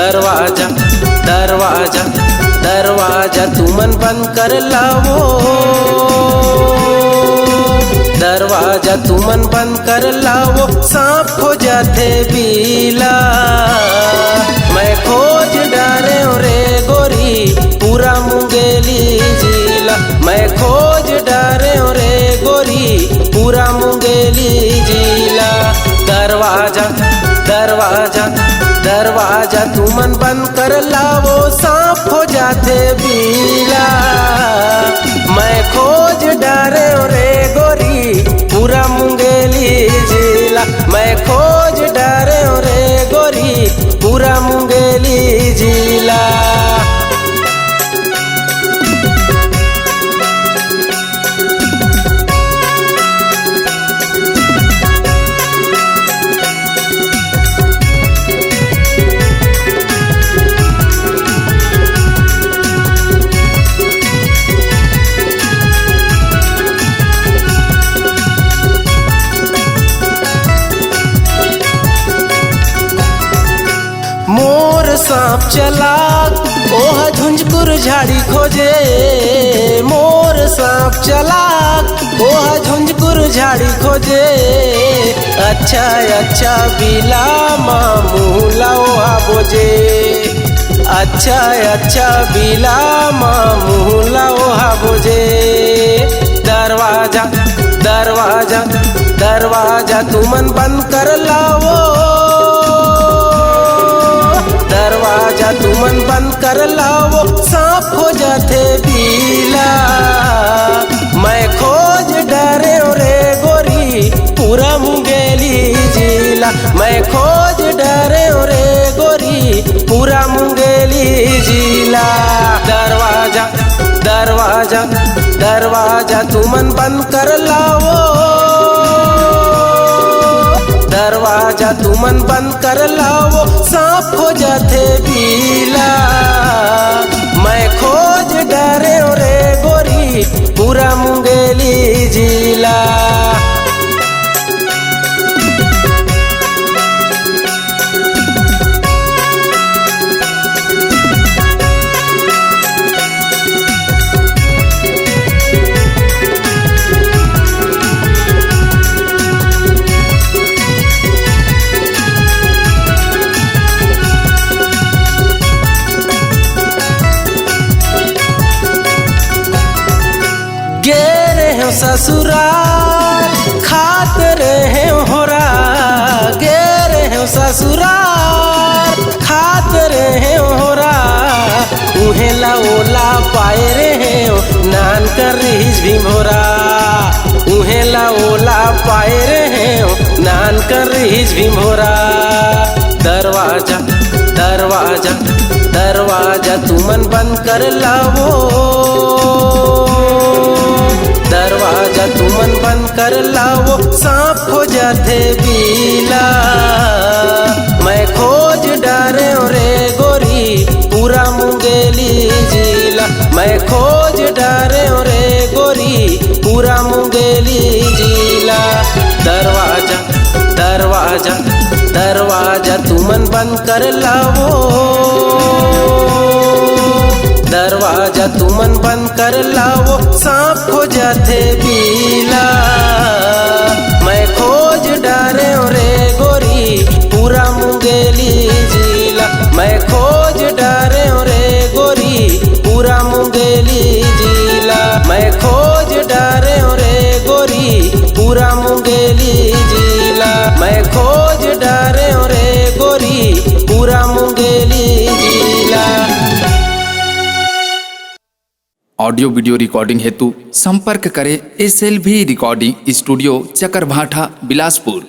दरवाजा दरवाजा दरवाजा तू मन बंद कर लावो, दरवाजा तू मन बंद कर लावो, सांप खो जाते बीला। मैं खोज डारे रे गोरी पूरा मुंगेली जिला, मैं खोज डारे रे गोरी पूरा मुंगेली जिला। दरवाजा दरवाजा दरवाजा तू मन बंद कर लावो, सांप हो जाते बीला। मैं खोज डारे रे गोरी पूरा मुंगेली जिला, मैं खोज डारे रे गोरी पूरा मुंगेली जिला। मोर सांप चलाक ओह झुंझकुर झाड़ी खोजे, मोर सांप चलाक ओह झुंझकुर झाड़ी खोजे। अच्छा अच्छा बिला मामू लाओ बोझे, अच्छा अच्छा बिला मामू लाओ बोझे। दरवाजा दरवाजा दरवाजा तू मन बंद कर लावो, दरवाजा तू मन बंद कर लावो, सांप हो जाते बीला। मैं खोज डरे रे गोरी पूरा मुंगेली जिला, मैं खोज डरे रे गोरी पूरा मुंगेली जिला। दरवाजा दरवाजा दरवाजा तू मन बंद कर लावो, दरवाजा तू मन बंद कर लावो, सांप हो जाते बीला। मैं खोज डरे रे गोरी पूरा मुंगेली जिला। गेरे हैं ससुराल खात रहे होरा, गेरे हैं ससुराल खात रहे होरा। उहेला ओला पाए रहे नान कर रहीज भी मोरा, उहेला ओला पाए रहे नान कर रहीज भी मोरा। दरवाजा दरवाजा दरवाजा तू मन बंद कर लावो, दरवाजा तू मन बंद कर लावो, सांप हो जाते बीला। मैं खोज डारे रे गोरी पूरा मुंगेली जिला, मैं खोज डारे रे गोरी पूरा मुंगेली जिला। दरवाजा दरवाजा दरवाजा तू मन बंद कर लावो, दरवाजा तू मन बंद कर लावो, सांप हो जाते बीला। मैं खोज डारे रे गोरी पूरा मुंगेली जिला, मैं खोज डारे रे गोरी पूरा मुंगेली जिला, मैं खोज डारे रे गोरी पूरा मुंगेली जिला, मैं खोज डारे रे गोरी पूरा मुंगेली जिला। ऑडियो वीडियो रिकॉर्डिंग हेतु संपर्क करें SLV recording studio Chakarbhatha Bilaspur.